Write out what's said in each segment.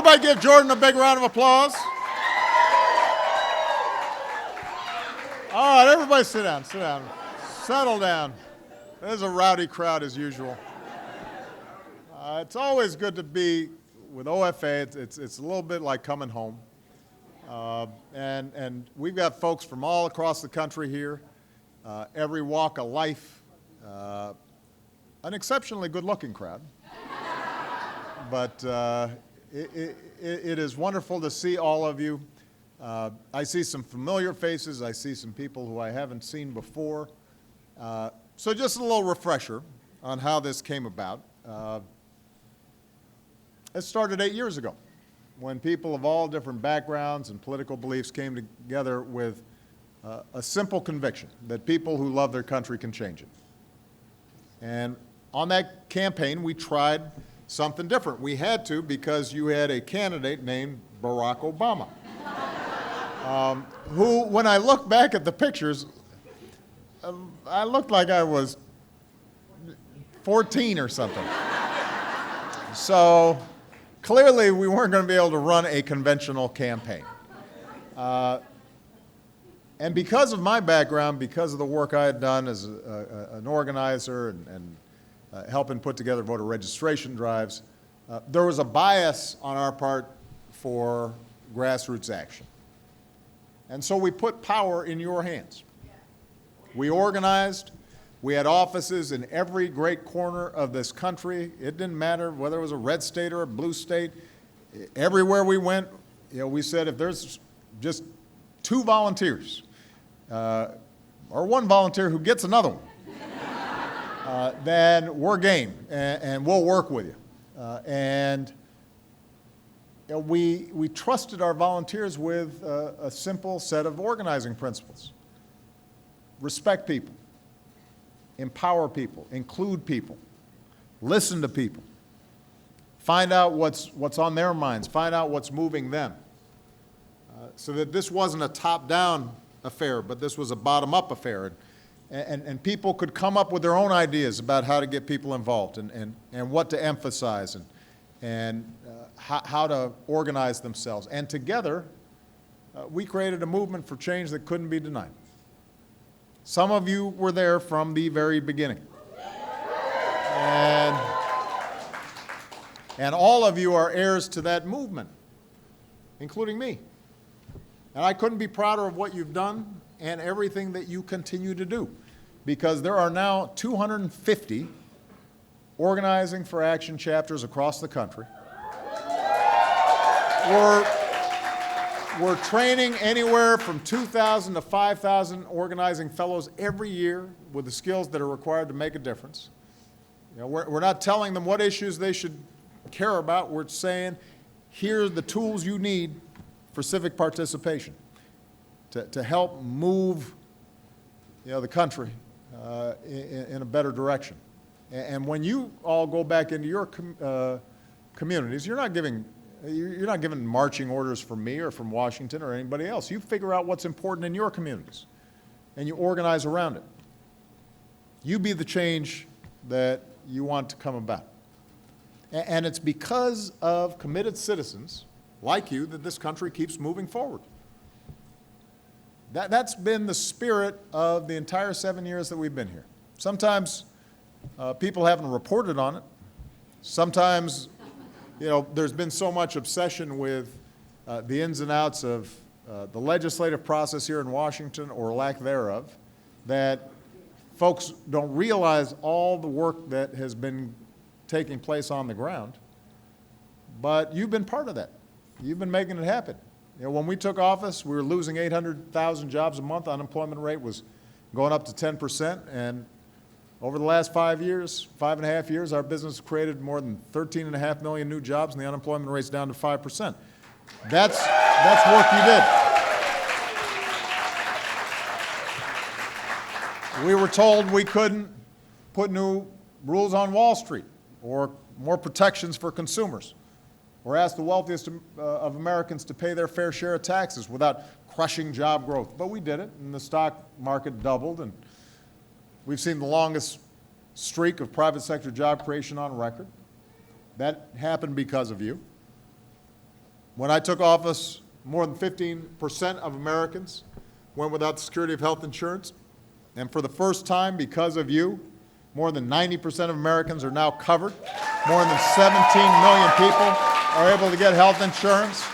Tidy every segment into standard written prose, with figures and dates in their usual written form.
Everybody give Jordan a big round of applause. All right, everybody sit down, settle down. There's a rowdy crowd as usual. It's always good to be with OFA. It's a little bit like coming home. And we've got folks from all across the country here, every walk of life, an exceptionally good-looking crowd. But it is wonderful to see all of you. I see some familiar faces. I see some people who I haven't seen before. So just a little refresher on how this came about. It started 8 years ago when people of all different backgrounds and political beliefs came together with a simple conviction that people who love their country can change it. And on that campaign, we tried something different. We had to because you had a candidate named Barack Obama, who, when I look back at the pictures, I looked like I was 14 or something. So clearly we weren't going to be able to run a conventional campaign. And because of my background, because of the work I had done as an organizer and helping put together voter registration drives, there was a bias on our part for grassroots action. And so we put power in your hands. We organized. We had offices in every great corner of this country. It didn't matter whether it was a red state or a blue state. Everywhere we went, we said if there's just 2 volunteers or 1 volunteer who gets another one, then we're game and we'll work with you. We trusted our volunteers with a simple set of organizing principles. Respect people, empower people, include people, listen to people, find out what's on their minds, find out what's moving them, so that this wasn't a top-down affair, but this was a bottom-up affair. And people could come up with their own ideas about how to get people involved and what to emphasize and how to organize themselves. And together, we created a movement for change that couldn't be denied. Some of you were there from the very beginning. And all of you are heirs to that movement, including me. And I couldn't be prouder of what you've done and everything that you continue to do, because there are now 250 Organizing for Action chapters across the country. We're training anywhere from 2,000 to 5,000 organizing fellows every year with the skills that are required to make a difference. We're not telling them what issues they should care about. We're saying, here are the tools you need for civic participation to help move the country in a better direction. And when you all go back into your communities, you're not giving marching orders from me or from Washington or anybody else. You figure out what's important in your communities, and you organize around it. You be the change that you want to come about. And it's because of committed citizens like you that this country keeps moving forward. That's been the spirit of the entire 7 years that we've been here. Sometimes people haven't reported on it. Sometimes there's been so much obsession with the ins and outs of the legislative process here in Washington, or lack thereof, that folks don't realize all the work that has been taking place on the ground. But you've been part of that. You've been making it happen. When we took office, we were losing 800,000 jobs a month. Unemployment rate was going up to 10%, and over the last 5 years, 5.5 years, our business created more than 13.5 million new jobs, and the unemployment rate's down to 5%. That's work you did. We were told we couldn't put new rules on Wall Street or more protections for consumers or ask the wealthiest of Americans to pay their fair share of taxes without crushing job growth. But we did it, and the stock market doubled, and we've seen the longest streak of private sector job creation on record. That happened because of you. When I took office, more than 15% of Americans went without the security of health insurance. And for the first time, because of you, more than 90% of Americans are now covered. More than 17 million people are able to get health insurance.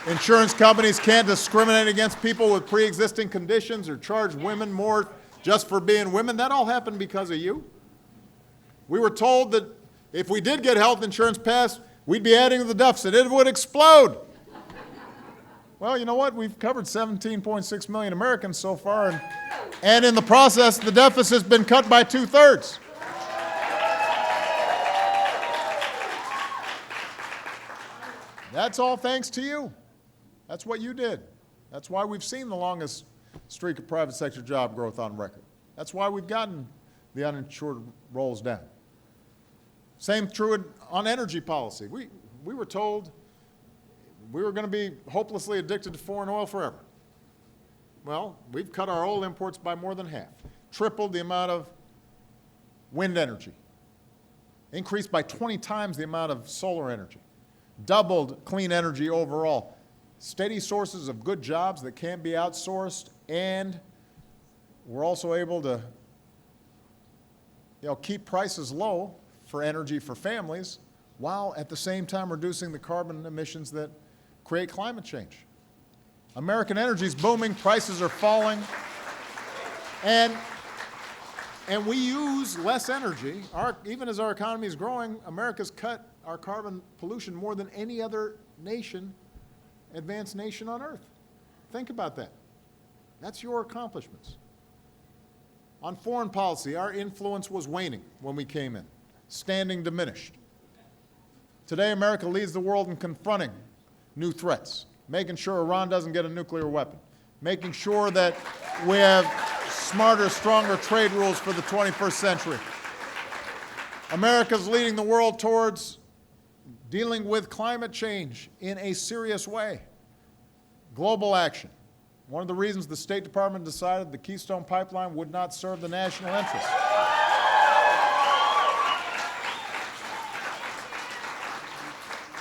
Insurance companies can't discriminate against people with pre-existing conditions or charge women more just for being women. That all happened because of you. We were told that if we did get health insurance passed, we'd be adding to the deficit. It would explode. Well, you know what? We've covered 17.6 million Americans so far, and in the process, the deficit's been cut by 2/3. That's all thanks to you. That's what you did. That's why we've seen the longest streak of private sector job growth on record. That's why we've gotten the uninsured rolls down. Same true on energy policy. We were told we were going to be hopelessly addicted to foreign oil forever. Well, we've cut our oil imports by more than half, tripled the amount of wind energy, increased by 20 times the amount of solar energy, doubled clean energy overall, steady sources of good jobs that can't be outsourced, and we're also able to keep prices low for energy for families while at the same time reducing the carbon emissions that create climate change. American energy is booming, prices are falling, and we use less energy. Even as our economy is growing, America's cut our carbon pollution more than any other nation, advanced nation on earth. Think about that. That's your accomplishments. On foreign policy, our influence was waning when we came in, standing diminished. Today, America leads the world in confronting new threats, making sure Iran doesn't get a nuclear weapon, making sure that we have smarter, stronger trade rules for the 21st century. America's leading the world towards dealing with climate change in a serious way. Global action. One of the reasons the State Department decided the Keystone Pipeline would not serve the national interest.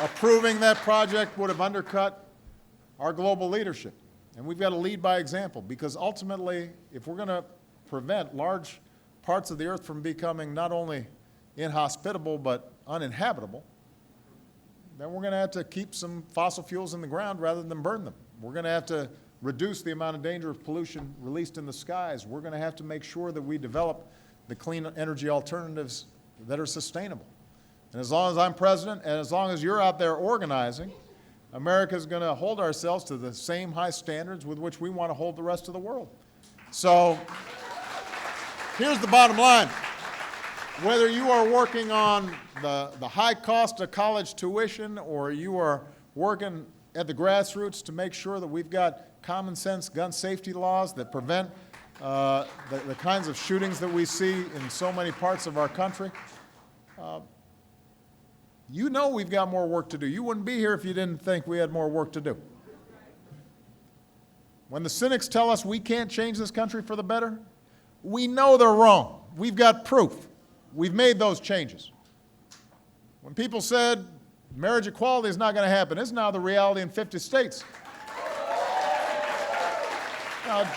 Approving that project would have undercut our global leadership. And we've got to lead by example, because ultimately, if we're going to prevent large parts of the earth from becoming not only inhospitable but uninhabitable, then we're going to have to keep some fossil fuels in the ground rather than burn them. We're going to have to reduce the amount of dangerous pollution released in the skies. We're going to have to make sure that we develop the clean energy alternatives that are sustainable. And as long as I'm president, and as long as you're out there organizing, America's going to hold ourselves to the same high standards with which we want to hold the rest of the world. So here's the bottom line. Whether you are working on the high cost of college tuition, or you are working at the grassroots to make sure that we've got common sense gun safety laws that prevent the kinds of shootings that we see in so many parts of our country, you know we've got more work to do. You wouldn't be here if you didn't think we had more work to do. When the cynics tell us we can't change this country for the better, we know they're wrong. We've got proof. We've made those changes. When people said marriage equality is not going to happen, it's now the reality in 50 states. Now,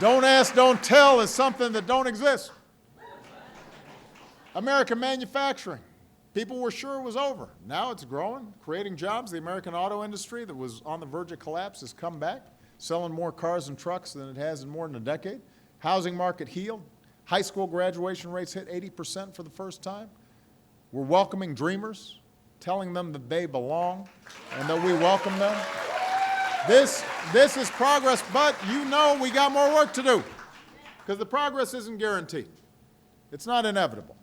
don't ask, don't tell is something that don't exist. American manufacturing. People were sure it was over. Now it's growing, creating jobs. The American auto industry that was on the verge of collapse has come back, selling more cars and trucks than it has in more than a decade. Housing market healed. High school graduation rates hit 80% for the first time. We're welcoming dreamers, telling them that they belong and that we welcome them. This is progress, but you know we got more work to do, because the progress isn't guaranteed. It's not inevitable.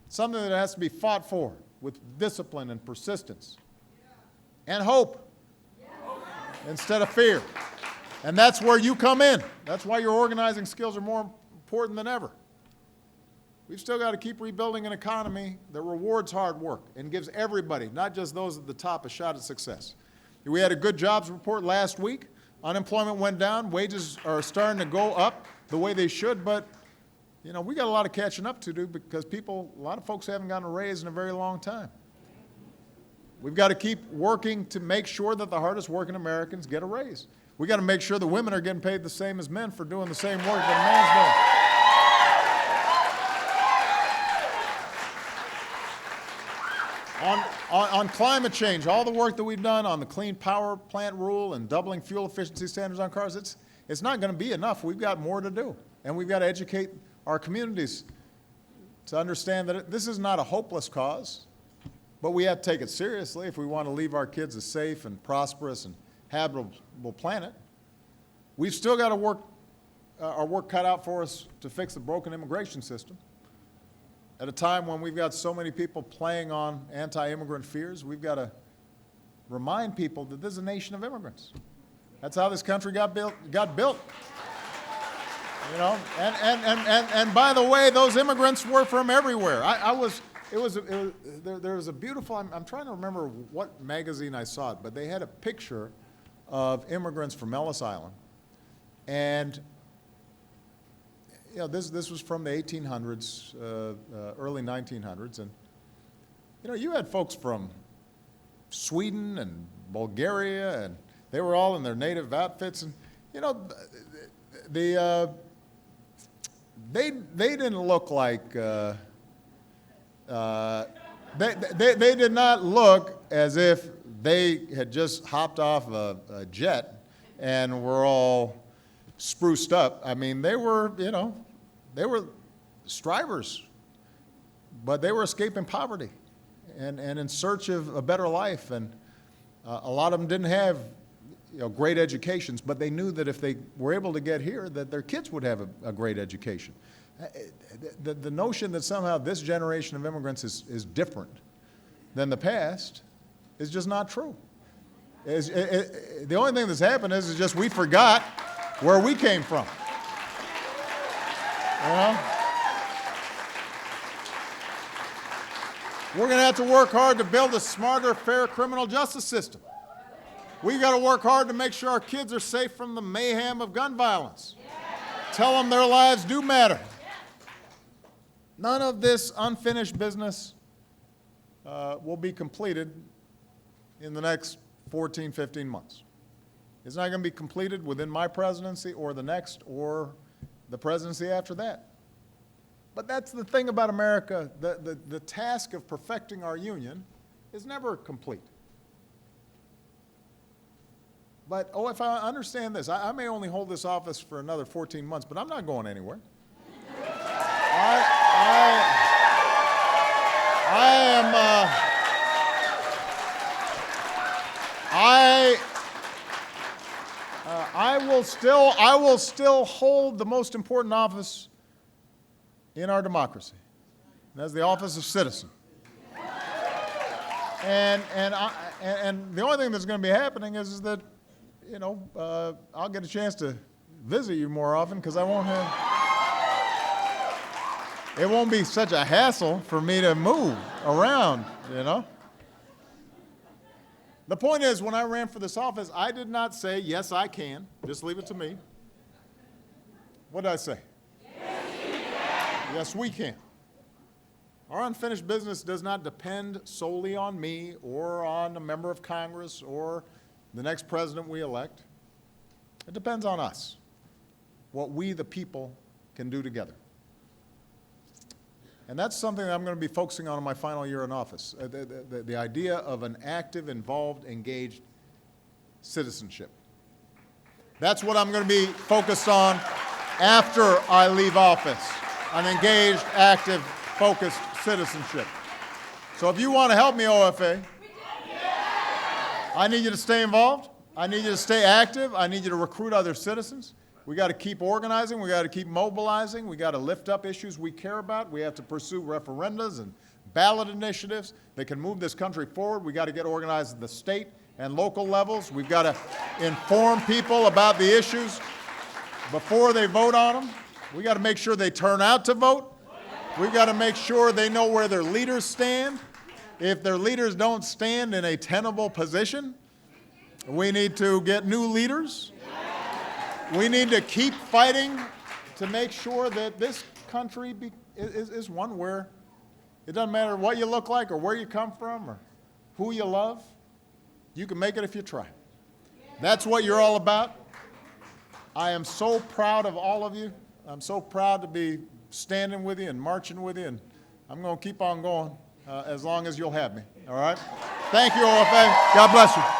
It's something that has to be fought for with discipline and persistence and hope instead of fear. And that's where you come in. That's why your organizing skills are more important than ever. We've still got to keep rebuilding an economy that rewards hard work and gives everybody, not just those at the top, a shot at success. We had a good jobs report last week. Unemployment went down. Wages are starting to go up the way they should, but you know, we got a lot of catching up to do, because a lot of folks haven't gotten a raise in a very long time. We've got to keep working to make sure that the hardest working Americans get a raise. We've got to make sure that women are getting paid the same as men for doing the same work that men's doing. On climate change, all the work that we've done on the Clean Power Plant rule and doubling fuel efficiency standards on cars, it's not going to be enough. We've got more to do. And we've got to educate our communities to understand that this is not a hopeless cause, but we have to take it seriously if we want to leave our kids a safe and prosperous and habitable planet. We've still got to our work cut out for us to fix the broken immigration system. At a time when we've got so many people playing on anti-immigrant fears, we've got to remind people that this is a nation of immigrants. That's how this country got built. You know, and by the way, those immigrants were from everywhere. There was a beautiful, I'm trying to remember what magazine I saw it, but they had a picture of immigrants from Ellis Island. And, you know, this was from the 1800s, early 1900s. And, you know, you had folks from Sweden and Bulgaria, and they were all in their native outfits. And, you know, they didn't look like, they did not look as if they had just hopped off a jet and were all spruced up. I mean, they were, you know, they were strivers, but they were escaping poverty and in search of a better life. And a lot of them didn't have, you know, great educations, but they knew that if they were able to get here, that their kids would have a great education. The notion that somehow this generation of immigrants is different than the past is just not true. The only thing that's happened is just we forgot where we came from. You know? We're going to have to work hard to build a smarter, fair criminal justice system. We've got to work hard to make sure our kids are safe from the mayhem of gun violence. Tell them their lives do matter. None of this unfinished business will be completed in the next 14, 15 months. It's not going to be completed within my presidency or the next or the presidency after that. But that's the thing about America. The task of perfecting our union is never complete. But, if I understand this, I may only hold this office for another 14 months, but I'm not going anywhere. I will still hold the most important office in our democracy, and that's the office of citizen. And the only thing that's going to be happening is that, you know, I'll get a chance to visit you more often because it won't be such a hassle for me to move around, you know. The point is, when I ran for this office, I did not say, yes, I can. Just leave it to me. What did I say? Yes, we can. Yes, we can. Our unfinished business does not depend solely on me or on a member of Congress or the next president we elect. It depends on us, what we, the people, can do together. And that's something that I'm going to be focusing on in my final year in office, the idea of an active, involved, engaged citizenship. That's what I'm going to be focused on after I leave office, an engaged, active, focused citizenship. So if you want to help me, OFA, I need you to stay involved. I need you to stay active. I need you to recruit other citizens. We got to keep organizing. We got to keep mobilizing. We got to lift up issues we care about. We have to pursue referendums and ballot initiatives that can move this country forward. We got to get organized at the state and local levels. We've got to inform people about the issues before they vote on them. We got to make sure they turn out to vote. We've got to make sure they know where their leaders stand. If their leaders don't stand in a tenable position, we need to get new leaders. We need to keep fighting to make sure that this country is one where it doesn't matter what you look like or where you come from or who you love, you can make it if you try. That's what you're all about. I am so proud of all of you. I'm so proud to be standing with you and marching with you, and I'm going to keep on going as long as you'll have me. All right? Thank you, OFA. God bless you.